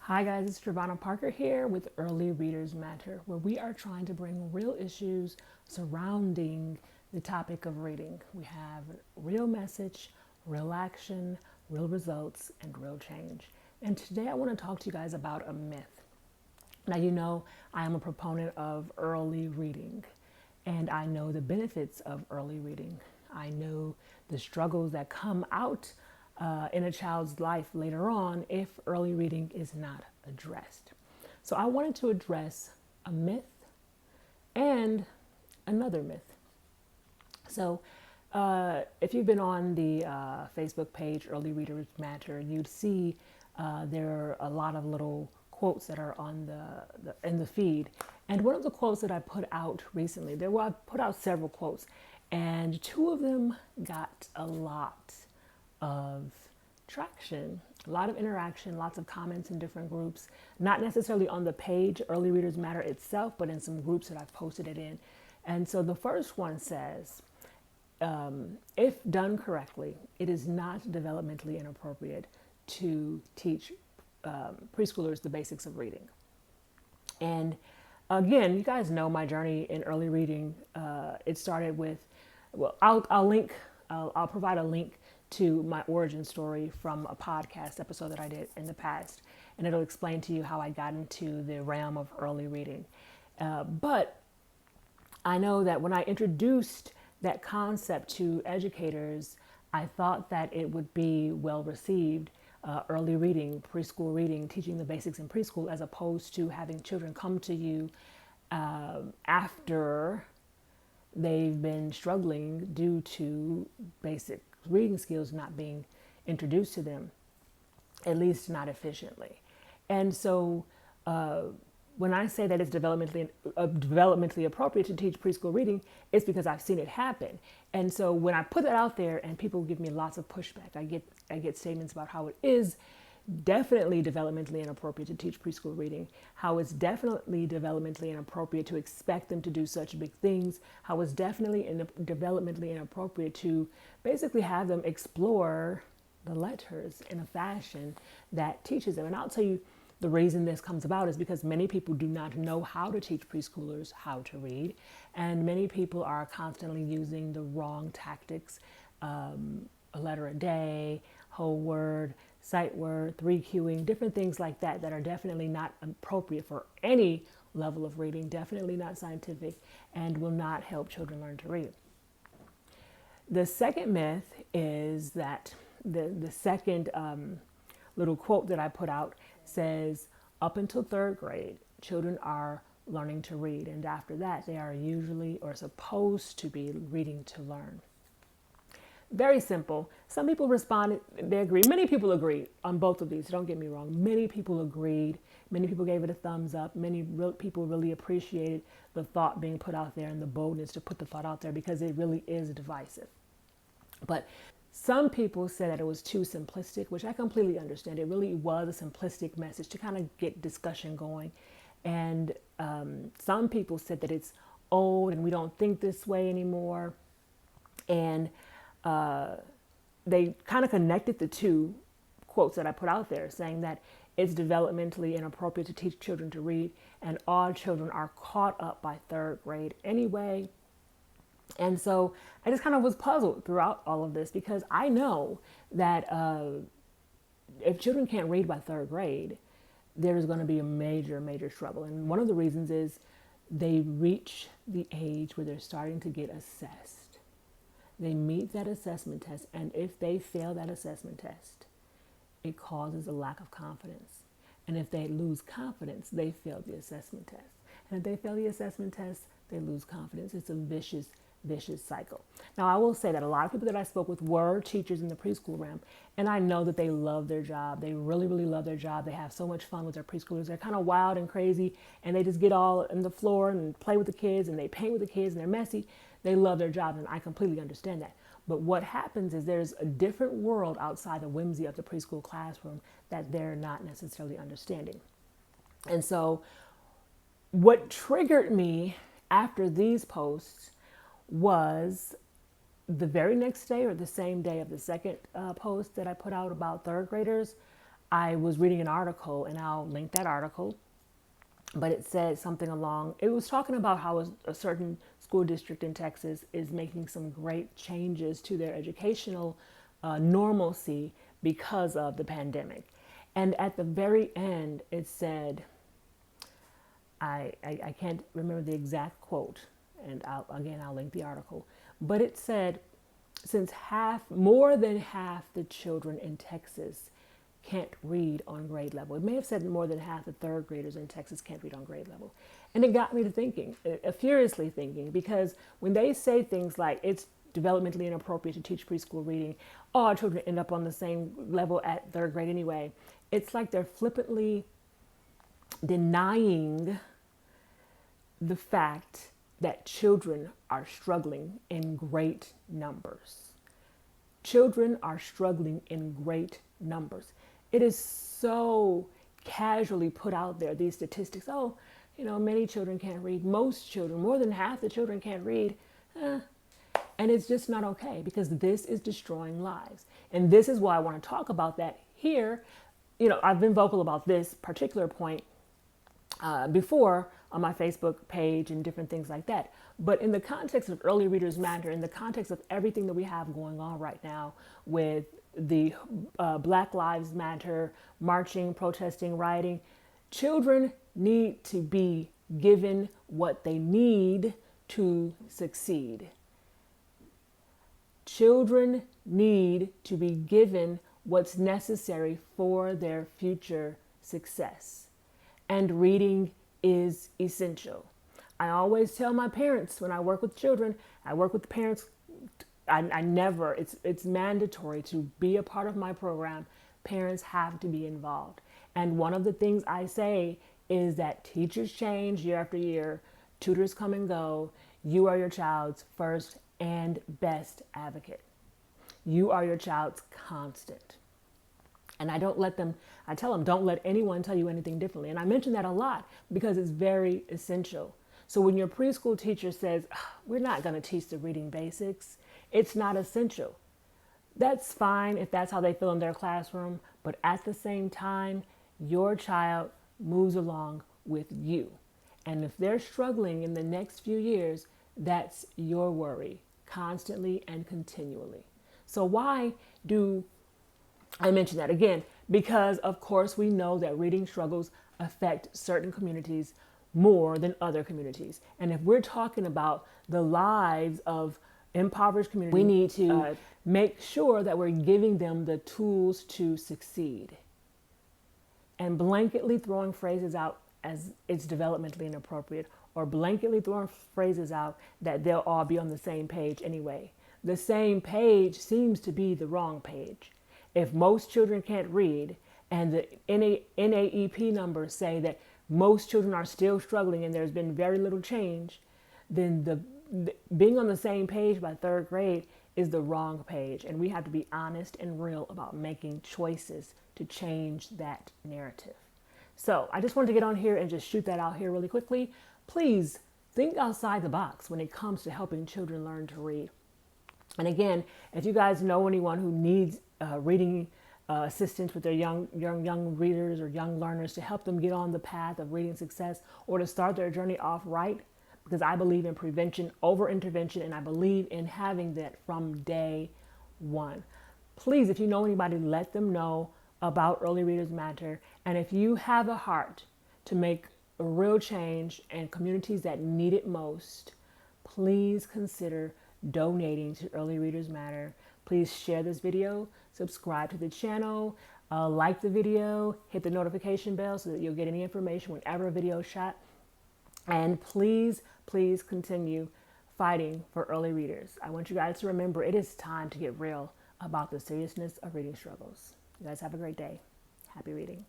Hi guys, it's Trevonna Parker here with Early Readers Matter, where we are trying to bring real issues surrounding the topic of reading. We have real message, real action, real results, and real change. And today I want to talk to you guys about a myth. Now, you know, I am a proponent of early reading, and I know the benefits of early reading. I know the struggles that come out in a child's life later on if early reading is not addressed. So, I wanted to address a myth and another myth. So, if you've been on the Facebook page, Early Readers Matter, you'd see there are a lot of little quotes that are on in the feed. And one of the quotes that I put out recently, I put out several quotes, and two of them got a lot of traction, a lot of interaction, lots of comments in different groups, not necessarily on the page, Early Readers Matter itself, but in some groups that I've posted it in. And so the first one says, if done correctly, it is not developmentally inappropriate to teach preschoolers the basics of reading. And again, you guys know my journey in early reading. It started with, I'll provide a link to my origin story from a podcast episode that I did in the past, and it'll explain to you how I got into the realm of early reading. But I know that when I introduced that concept to educators, I thought that it would be well received. Early reading, preschool reading, teaching the basics in preschool, as opposed to having children come to you after they've been struggling due to basic reading skills not being introduced to them, at least not efficiently. And so when I say that it's developmentally appropriate to teach preschool reading, it's because I've seen it happen. And so when I put that out there and people give me lots of pushback, I get statements about how it is definitely developmentally inappropriate to teach preschool reading, how it's definitely developmentally inappropriate to expect them to do such big things, how it's definitely developmentally inappropriate to basically have them explore the letters in a fashion that teaches them. And I'll tell you, the reason this comes about is because many people do not know how to teach preschoolers how to read, and many people are constantly using the wrong tactics, a letter a day, whole word, sight word, 3Qing, different things like that that are definitely not appropriate for any level of reading, definitely not scientific, and will not help children learn to read. The second myth is that the second little quote that I put out says, up until third grade, children are learning to read, and after that, they are usually or supposed to be reading to learn. Very simple. Some people responded, they agreed. Many people agreed on both of these, don't get me wrong. Many people agreed. Many people gave it a thumbs up. Many people really appreciated the thought being put out there and the boldness to put the thought out there, because it really is divisive. But some people said that it was too simplistic, which I completely understand. It really was a simplistic message to kind of get discussion going. And some people said that it's old and we don't think this way anymore. And they kind of connected the two quotes that I put out there, saying that it's developmentally inappropriate to teach children to read, and all children are caught up by third grade anyway. And so I just kind of was puzzled throughout all of this, because I know that if children can't read by third grade, there's going to be a major, major struggle. And one of the reasons is they reach the age where they're starting to get assessed. They meet that assessment test, and if they fail that assessment test, it causes a lack of confidence. And if they lose confidence, they fail the assessment test. And if they fail the assessment test, they lose confidence. It's a vicious cycle. Now, I will say that a lot of people that I spoke with were teachers in the preschool realm, and I know that they love their job. They really, really love their job. They have so much fun with their preschoolers. They're kind of wild and crazy, and they just get all on the floor and play with the kids, and they paint with the kids, and they're messy. They love their job, and I completely understand that. But what happens is there's a different world outside the whimsy of the preschool classroom that they're not necessarily understanding. And so what triggered me after these posts was the very next day, or the same day of the second post that I put out about third graders, I was reading an article, and I'll link that article, but it said something along, it was talking about how a certain school district in Texas is making some great changes to their educational normalcy because of the pandemic. And at the very end, it said, I can't remember the exact quote, and I'll link the article, but it said, since more than half the children in Texas can't read on grade level. It may have said more than half the third graders in Texas can't read on grade level. And it got me to thinking, furiously thinking, because when they say things like it's developmentally inappropriate to teach preschool reading, all children end up on the same level at third grade anyway, it's like they're flippantly denying the fact that children are struggling in great numbers. Children are struggling in great numbers. It is so casually put out there, these statistics. Oh, many children can't read. Most children, more than half the children can't read. And it's just not okay, because this is destroying lives. And this is why I want to talk about that here. I've been vocal about this particular point before on my Facebook page and different things like that. But in the context of Early Readers Matter, in the context of everything that we have going on right now with the Black Lives Matter, marching, protesting, rioting, children need to be given what they need to succeed. Children need to be given what's necessary for their future success. And reading is essential. I always tell my parents when I work with children, I work with the parents, it's mandatory to be a part of my program. Parents have to be involved. And one of the things I say is that teachers change year after year, tutors come and go. You are your child's first and best advocate. You are your child's constant. And I tell them, don't let anyone tell you anything differently. And I mention that a lot because it's very essential. So when your preschool teacher says, we're not going to teach the reading basics, it's not essential. That's fine if that's how they feel in their classroom. But at the same time, your child moves along with you. And if they're struggling in the next few years, that's your worry constantly and continually. So why do I mention that again? Because of course we know that reading struggles affect certain communities more than other communities. And if we're talking about the lives of impoverished communities, we need to make sure that we're giving them the tools to succeed. And blanketly throwing phrases out as it's developmentally inappropriate, or blanketly throwing phrases out that they'll all be on the same page anyway. The same page seems to be the wrong page. If most children can't read and the NAEP numbers say that most children are still struggling and there's been very little change, then the being on the same page by third grade is the wrong page. And we have to be honest and real about making choices to change that narrative. So I just wanted to get on here and just shoot that out here really quickly. Please think outside the box when it comes to helping children learn to read. And again, if you guys know anyone who needs reading assistance with their young readers or young learners to help them get on the path of reading success, or to start their journey off right, because I believe in prevention over intervention, and I believe in having that from day one. Please, if you know anybody, let them know about Early Readers Matter. And if you have a heart to make a real change in communities that need it most, please consider donating to Early Readers Matter. Please share this video, subscribe to the channel, like the video, hit the notification bell so that you'll get any information whenever a video is shot. And please, please continue fighting for early readers. I want you guys to remember it is time to get real about the seriousness of reading struggles. You guys have a great day. Happy reading.